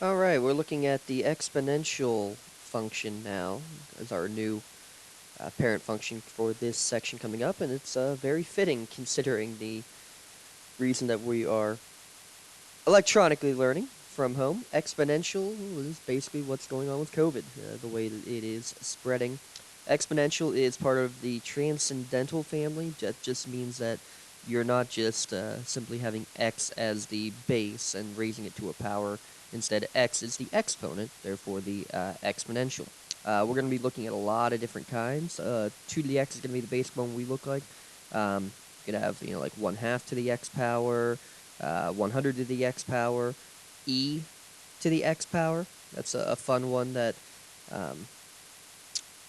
Alright, we're looking at the exponential function now as our new parent function for this section coming up, and it's very fitting considering the reason that we are electronically learning from home. Exponential is basically what's going on with COVID, the way that it is spreading. Exponential is part of the transcendental family. That just means that you're not just simply having x as the base and raising it to a power. Instead, x is the exponent, therefore the exponential. We're going to be looking at a lot of different kinds. 2 to the x is going to be the basic one we look like. You could have, like 1/2 to the x power, 100 to the x power, e to the x power. That's a fun one that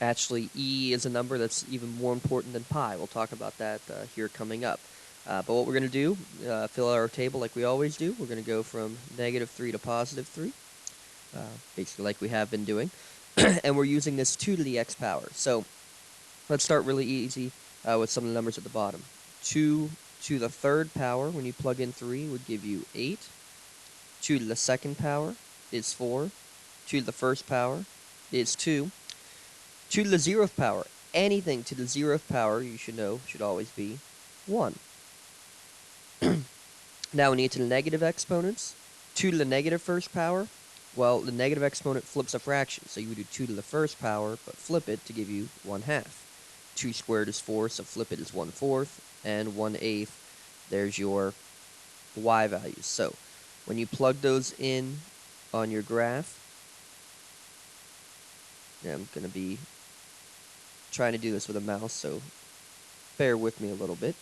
actually e is a number that's even more important than pi. We'll talk about that here coming up. But what we're going to do, fill out our table like we always do. We're going to go from -3 to +3, basically like we have been doing. And we're using this 2 to the x power. So let's start really easy with some of the numbers at the bottom. 2 to the third power, when you plug in 3, would give you 8. 2 to the second power is 4. 2 to the first power is 2. 2 to the 0th power, anything to the 0th power, you should know, should always be 1. Now when you get to the negative exponents, 2 to the negative first power, well, the negative exponent flips a fraction, so you would do 2 to the first power, but flip it to give you 1/2. 2 squared is 4, so flip it is 1/4, and 1/8, there's your y values. So when you plug those in on your graph, I'm going to be trying to do this with a mouse, so bear with me a little bit.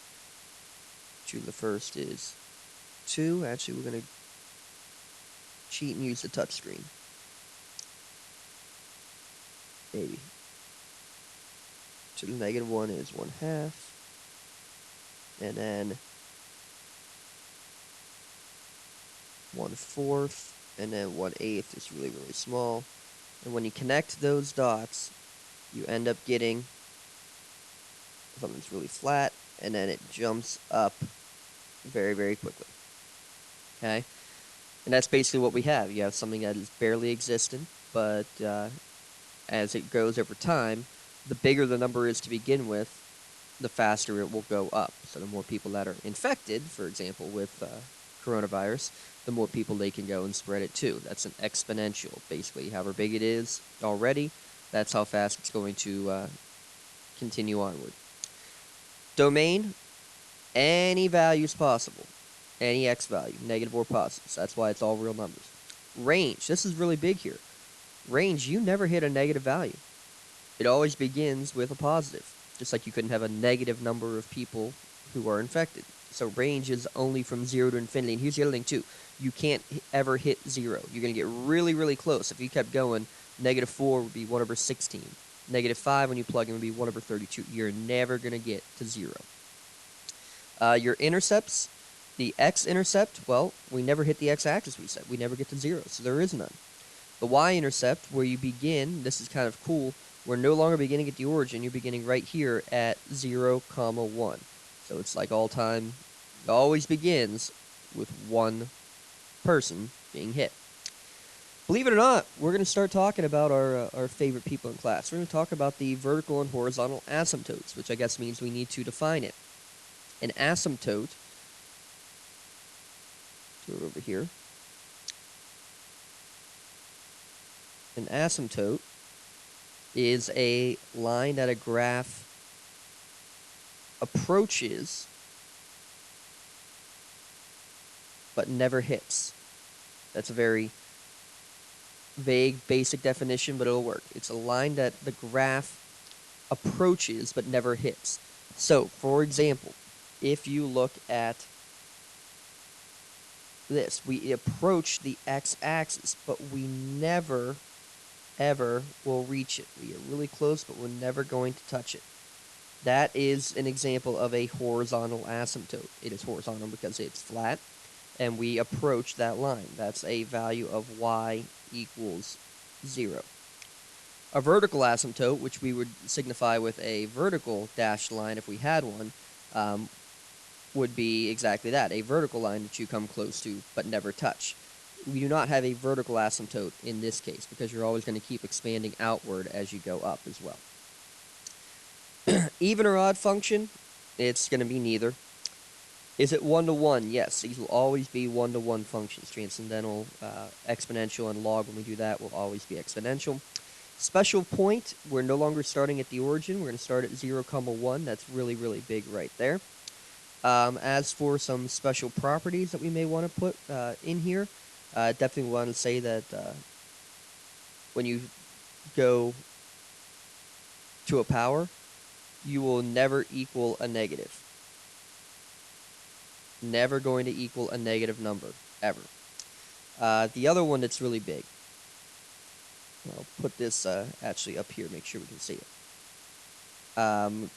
2 to the first is 2. Actually, we're going to cheat and use the touchscreen. Maybe. 2 to the -1 is 1/2. And then 1/4. And then 1/8 is really, really small. And when you connect those dots, you end up getting something that's really flat, and then it jumps up very, very quickly. Okay? And that's basically what we have. You have something that is barely existent, but as it goes over time, the bigger the number is to begin with, the faster it will go up. So the more people that are infected, for example, with coronavirus, the more people they can go and spread it to. That's an exponential. Basically, however big it is already, that's how fast it's going to continue onward. Domain, any values possible. Any x value, negative or positive. So that's why it's all real numbers. Range, this is really big here. Range, you never hit a negative value. It always begins with a positive. Just like you couldn't have a negative number of people who are infected. So range is only from 0 to infinity. And here's the other thing too. You can't ever hit 0. You're going to get really, really close. If you kept going, -4 would be 1/16. -5 when you plug in would be 1/32. You're never going to get to 0. Your intercepts, the x-intercept, well, we never hit the x-axis, we said. We never get to 0, so there is none. The y-intercept, where you begin, this is kind of cool, we're no longer beginning at the origin, you're beginning right here at 0, 1. So it's like all time, it always begins with one person being hit. Believe it or not, we're going to start talking about our favorite people in class. We're going to talk about the vertical and horizontal asymptotes, which I guess means we need to define it. An asymptote, do it over here. An asymptote is a line that a graph approaches but never hits. That's a very vague, basic definition, but it'll work. It's a line that the graph approaches but never hits. So, for example, if you look at this, we approach the x-axis, but we never, ever will reach it. We are really close, but we're never going to touch it. That is an example of a horizontal asymptote. It is horizontal because it's flat, and we approach that line. That's a value of y equals 0. A vertical asymptote, which we would signify with a vertical dashed line if we had one, would be exactly that, a vertical line that you come close to but never touch. we do not have a vertical asymptote in this case because you're always going to keep expanding outward as you go up as well. Even or odd function, it's going to be neither. Is it 1-to-1? Yes, these will always be 1-to-1 functions. Transcendental, exponential, and log, when we do that, will always be exponential. Special point, we're no longer starting at the origin. We're going to start at 0, 1. That's really, really big right there. As for some special properties that we may want to put in here, definitely want to say that when you go to a power, you will never equal a negative. Never going to equal a negative number, ever. The other one that's really big, I'll put this actually up here, make sure we can see it,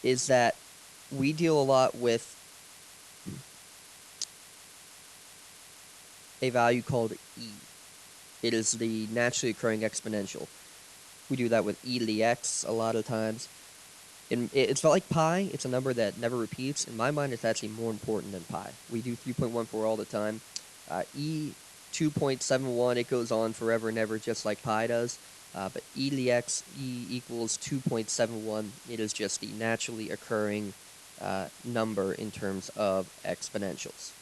is that we deal a lot with a value called e. It is the naturally occurring exponential. We do that with e to the x a lot of times. It's not like pi. It's a number that never repeats. In my mind, it's actually more important than pi. We do 3.14 all the time. E 2.71, it goes on forever and ever, just like pi does. But e to the x, e equals 2.71. It is just the naturally occurring number in terms of exponentials.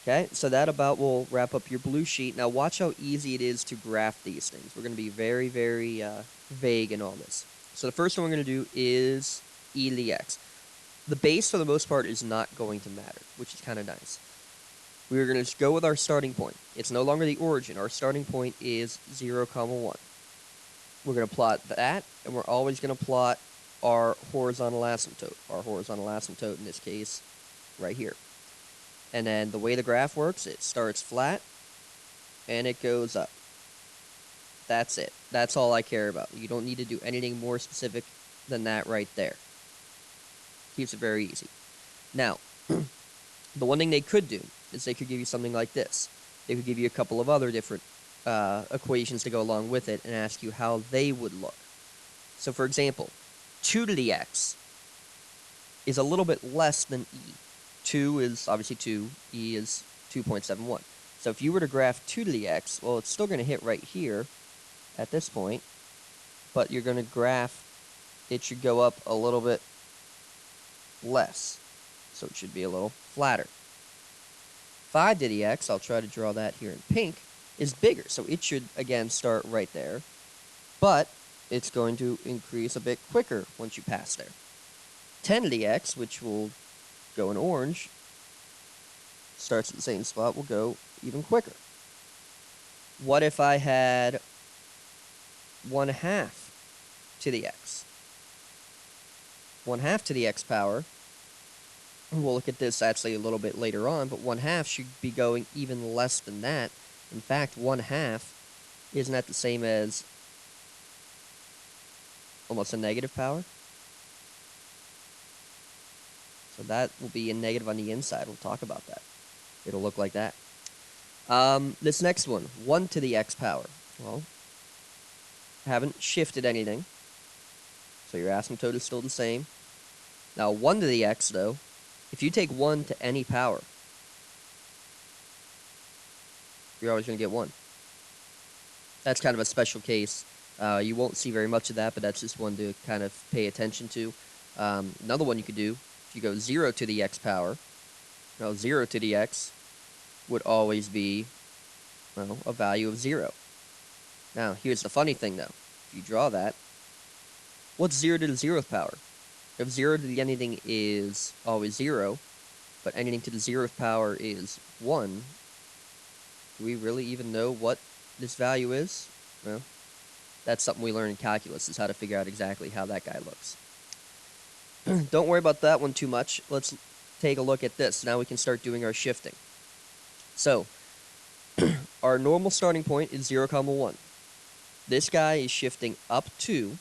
Okay, so that about will wrap up your blue sheet. Now watch how easy it is to graph these things. We're going to be very, very vague in all this. So the first one we're going to do is e to the x. The base, for the most part, is not going to matter, which is kind of nice. We're going to go with our starting point. It's no longer the origin. Our starting point is 0, 1. We're going to plot that, and we're always going to plot our horizontal asymptote. Our horizontal asymptote, in this case, right here. And then the way the graph works, it starts flat, and it goes up. That's it. That's all I care about. You don't need to do anything more specific than that right there. Keeps it very easy. Now, the one thing they could do is they could give you something like this. They could give you a couple of other different equations to go along with it and ask you how they would look. So, for example, 2 to the x is a little bit less than e. 2 is obviously 2, e is 2.71. So if you were to graph 2 to the x, well, it's still going to hit right here at this point, but you're going to graph, it should go up a little bit less. So it should be a little flatter. 5 to the x, I'll try to draw that here in pink, is bigger. So it should, again, start right there, but it's going to increase a bit quicker once you pass there. 10 to the x, which will go in orange, starts at the same spot, will go even quicker. What if I had 1/2 to the x? 1/2 to the x power, we'll look at this actually a little bit later on, but 1/2 should be going even less than that. In fact, 1/2 isn't that the same as almost a negative power? So that will be a negative on the inside. We'll talk about that. It'll look like that. This next one, 1 to the x power. Well, haven't shifted anything. So your asymptote is still the same. Now, 1 to the x, though, if you take 1 to any power, you're always going to get 1. That's kind of a special case. You won't see very much of that, but that's just one to kind of pay attention to. Another one you could do, if you go 0 to the x power, 0 to the x would always be, a value of 0. Now, here's the funny thing, though. If you draw that, what's 0 to the 0th power? If 0 to the anything is always 0, but anything to the 0th power is 1, do we really even know what this value is? Well, that's something we learn in calculus, is how to figure out exactly how that guy looks. Don't worry about that one too much. Let's take a look at this. Now we can start doing our shifting. So, our normal starting point is 0, 1. This guy is shifting up 2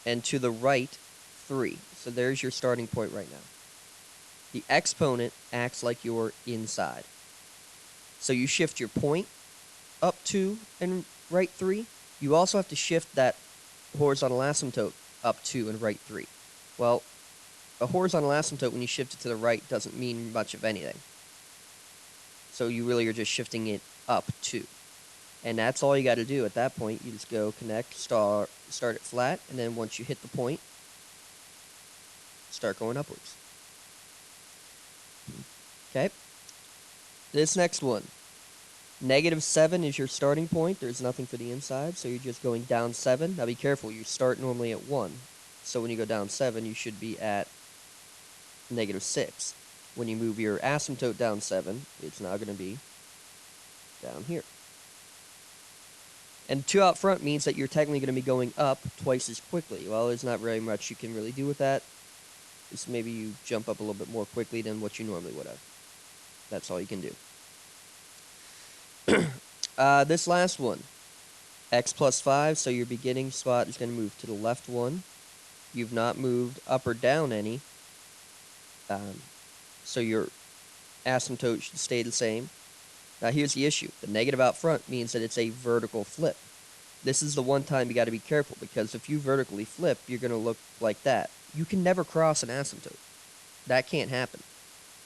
and to the right 3. So there's your starting point right now. The exponent acts like your inside. So you shift your point up 2 and right 3. You also have to shift that horizontal asymptote up 2 and right 3. Well, a horizontal asymptote, when you shift it to the right, doesn't mean much of anything. So you really are just shifting it up 2. And that's all you got to do at that point. You just go connect, start it flat, and then once you hit the point, start going upwards. Okay? This next one. -7 is your starting point. There's nothing for the inside, so you're just going down 7. Now be careful, you start normally at 1. So when you go down 7, you should be at -6. When you move your asymptote down 7, it's now going to be down here. And 2 out front means that you're technically going to be going up twice as quickly. Well, there's not very much you can really do with that. Just maybe you jump up a little bit more quickly than what you normally would have. That's all you can do. This last one, x plus 5, so your beginning spot is going to move to the left 1. You've not moved up or down any, so your asymptote should stay the same. Now here's the issue. The negative out front means that it's a vertical flip. This is the one time you got to be careful, because if you vertically flip, you're going to look like that. You can never cross an asymptote. That can't happen.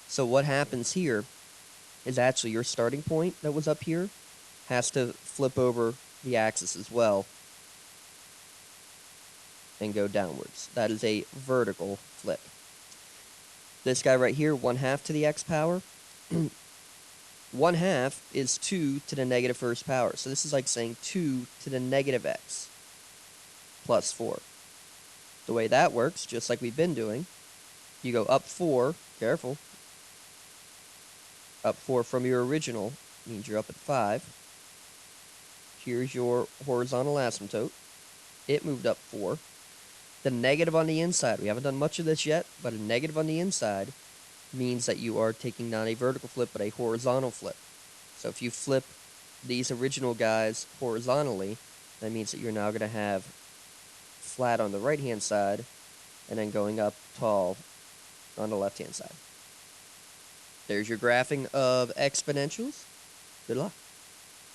So what happens here is actually your starting point that was up here has to flip over the axis as well and go downwards. That is a vertical flip. This guy right here, 1/2 to the x power. 1/2 is 2 to the negative first power. So this is like saying 2 to the negative x plus 4. The way that works, just like we've been doing, you go up 4, careful, up 4 from your original, means you're up at 5. Here's your horizontal asymptote. It moved up 4. The negative on the inside, we haven't done much of this yet, but a negative on the inside means that you are taking not a vertical flip, but a horizontal flip. So if you flip these original guys horizontally, that means that you're now going to have flat on the right-hand side, and then going up tall on the left-hand side. There's your graphing of exponentials. Good luck.